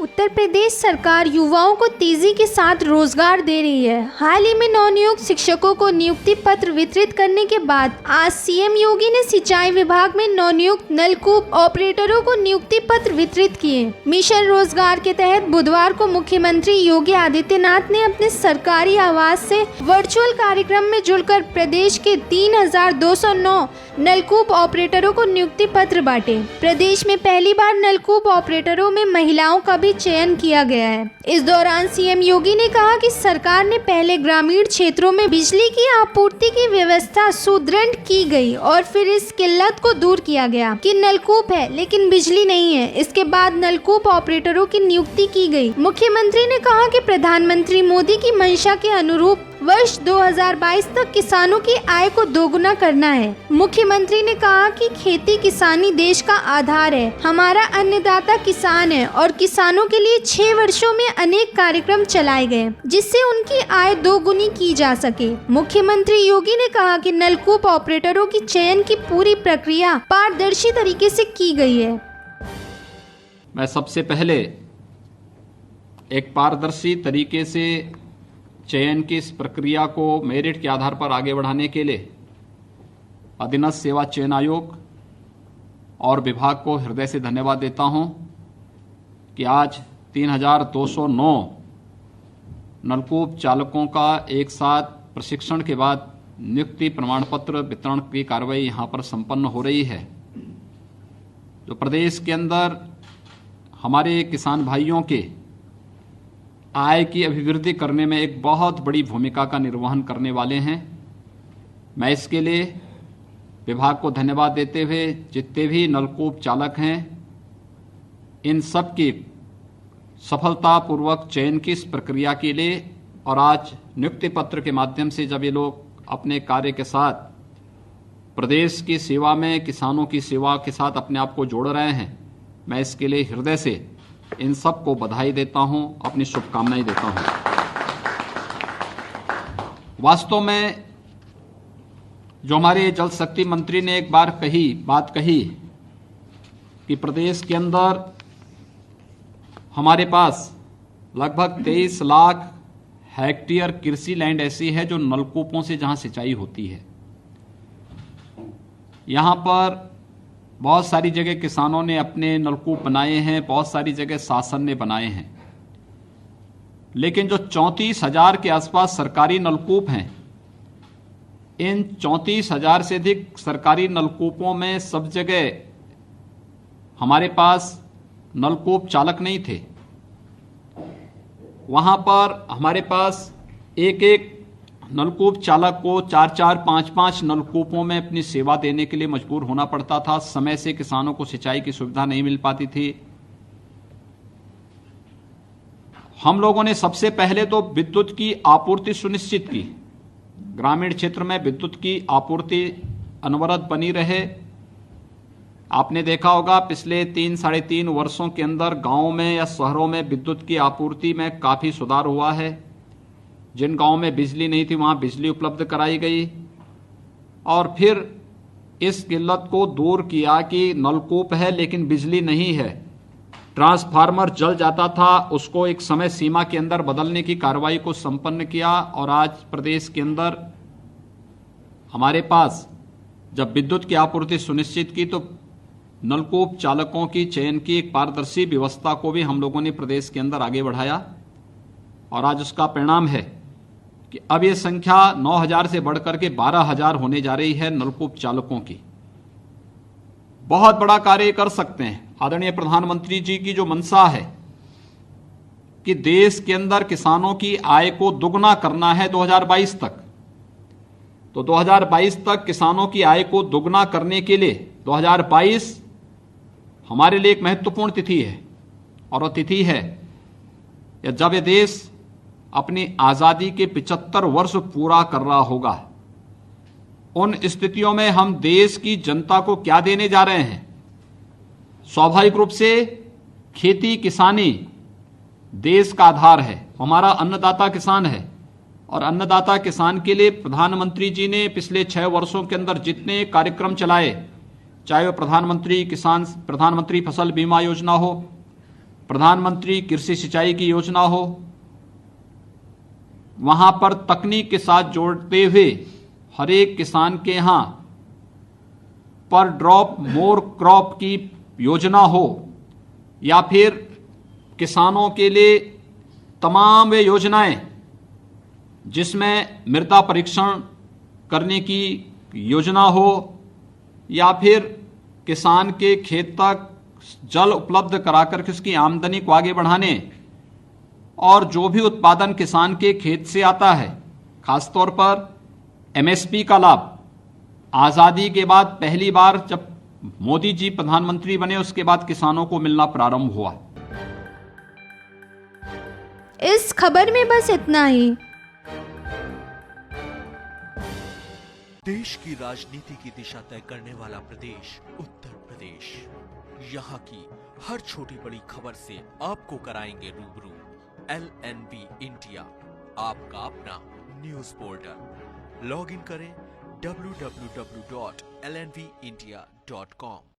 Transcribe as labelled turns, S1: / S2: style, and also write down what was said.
S1: उत्तर प्रदेश सरकार युवाओं को तेजी के साथ रोजगार दे रही है। हाल ही में नवनियुक्त शिक्षकों को नियुक्ति पत्र वितरित करने के बाद आज सीएम योगी ने सिंचाई विभाग में नवनियुक्त नलकूप ऑपरेटरों को नियुक्ति पत्र वितरित किए। मिशन रोजगार के तहत बुधवार को मुख्यमंत्री योगी आदित्यनाथ ने अपने सरकारी आवास से वर्चुअल कार्यक्रम में जुड़कर प्रदेश के 3,209 नलकूप ऑपरेटरों को नियुक्ति पत्र बांटे। प्रदेश में पहली बार नलकूप ऑपरेटरों में महिलाओं का भी चयन किया गया है। इस दौरान सीएम योगी ने कहा कि सरकार ने पहले ग्रामीण क्षेत्रों में बिजली की आपूर्ति की व्यवस्था सुदृढ़ की गई और फिर इस किल्लत को दूर किया गया कि नलकूप है लेकिन बिजली नहीं है। इसके बाद नलकूप ऑपरेटरों की नियुक्ति की गई। मुख्यमंत्री ने कहा कि प्रधानमंत्री मोदी की मंशा के अनुरूप वर्ष 2022 तक किसानों की आय को दोगुना करना है। मुख्यमंत्री ने कहा कि खेती किसानी देश का आधार है। हमारा अन्नदाता किसान है और किसानों के लिए 6 वर्षों में अनेक कार्यक्रम चलाए गए जिससे उनकी आय दोगुनी की जा सके। मुख्यमंत्री योगी ने कहा कि नलकूप ऑपरेटरों की चयन की पूरी प्रक्रिया पारदर्शी तरीके से की गई है।
S2: मैं सबसे पहले एक पारदर्शी तरीके से चयन की इस प्रक्रिया को मेरिट के आधार पर आगे बढ़ाने के लिए अधीनस्थ सेवा चयन आयोग और विभाग को हृदय से धन्यवाद देता हूं कि आज 3,209 नलकूप चालकों का एक साथ प्रशिक्षण के बाद नियुक्ति प्रमाण पत्र वितरण की कार्रवाई यहां पर संपन्न हो रही है। जो प्रदेश के अंदर हमारे किसान भाइयों के आय की अभिवृद्धि करने में एक बहुत बड़ी भूमिका का निर्वहन करने वाले हैं। मैं इसके लिए विभाग को धन्यवाद देते हुए जितने भी नलकूप चालक हैं इन सब की सफलतापूर्वक चयन की इस प्रक्रिया के लिए और आज नियुक्ति पत्र के माध्यम से जब ये लोग अपने कार्य के साथ प्रदेश की सेवा में किसानों की सेवा के साथ अपने आप को जोड़ रहे हैं, मैं इसके लिए हृदय से इन सब को बधाई देता हूं, अपनी शुभकामनाएं देता हूं। वास्तव में जो हमारे जल शक्ति मंत्री ने एक बार बात कही कि प्रदेश के अंदर हमारे पास लगभग 23 लाख हेक्टेयर कृषि लैंड ऐसी है जो नलकूपों से जहां सिंचाई होती है। यहां पर बहुत सारी जगह किसानों ने अपने नलकूप बनाए हैं, बहुत सारी जगह शासन ने बनाए हैं, लेकिन जो 34,000 के आसपास सरकारी नलकूप हैं, इन 34,000 से अधिक सरकारी नलकूपों में सब जगह हमारे पास नलकूप चालक नहीं थे। वहां पर हमारे पास एक नलकूप चालक को 4-4, 5-5 नलकूपों में अपनी सेवा देने के लिए मजबूर होना पड़ता था। समय से किसानों को सिंचाई की सुविधा नहीं मिल पाती थी। हम लोगों ने सबसे पहले तो विद्युत की आपूर्ति सुनिश्चित की। ग्रामीण क्षेत्र में विद्युत की आपूर्ति अनवरत बनी रहे। आपने देखा होगा पिछले 3-3.5 वर्षों के अंदर गांवों में या शहरों में विद्युत की आपूर्ति में काफी सुधार हुआ है। जिन गांवों में बिजली नहीं थी वहां बिजली उपलब्ध कराई गई और फिर इस किल्लत को दूर किया कि नलकूप है लेकिन बिजली नहीं है। ट्रांसफार्मर जल जाता था, उसको एक समय सीमा के अंदर बदलने की कार्रवाई को संपन्न किया और आज प्रदेश के अंदर हमारे पास जब विद्युत की आपूर्ति सुनिश्चित की तो नलकूप चालकों की चयन की एक पारदर्शी व्यवस्था को भी हम लोगों ने प्रदेश के अंदर आगे बढ़ाया और आज उसका परिणाम है कि अब ये संख्या 9,000 से बढ़कर के 12,000 होने जा रही है नलकूप चालकों की। बहुत बड़ा कार्य कर सकते हैं। आदरणीय प्रधानमंत्री जी की जो मंशा है कि देश के अंदर किसानों की आय को दुगना करना है 2022 तक, तो 2022 तक किसानों की आय को दुगना करने के लिए 2022 हमारे लिए एक महत्वपूर्ण तिथि है और वह तिथि है जब ये देश अपनी आजादी के 75 वर्ष पूरा कर रहा होगा। उन स्थितियों में हम देश की जनता को क्या देने जा रहे हैं? स्वाभाविक रूप से खेती किसानी देश का आधार है। हमारा अन्नदाता किसान है और अन्नदाता किसान के लिए प्रधानमंत्री जी ने पिछले 6 वर्षों के अंदर जितने कार्यक्रम चलाए, चाहे वो प्रधानमंत्री फसल बीमा योजना हो, प्रधानमंत्री कृषि सिंचाई की योजना हो, वहां पर तकनीक के साथ जोड़ते हुए हर एक किसान के यहां पर ड्रॉप मोर क्रॉप की योजना हो, या फिर किसानों के लिए तमाम वे योजनाएं जिसमें मृदा परीक्षण करने की योजना हो, या फिर किसान के खेत तक जल उपलब्ध कराकर के उसकी आमदनी को आगे बढ़ाने, और जो भी उत्पादन किसान के खेत से आता है, खासतौर पर एमएसपी का लाभ आजादी के बाद पहली बार जब मोदी जी प्रधानमंत्री बने उसके बाद किसानों को मिलना प्रारंभ हुआ।
S1: इस खबर में बस इतना ही।
S3: देश की राजनीति की दिशा तय करने वाला प्रदेश उत्तर प्रदेश। यहाँ की हर छोटी बड़ी खबर से आपको कराएंगे रूबरू। LNV इंडिया, आपका अपना न्यूज पोर्टल। लॉग इन करें www.lnvindia.com।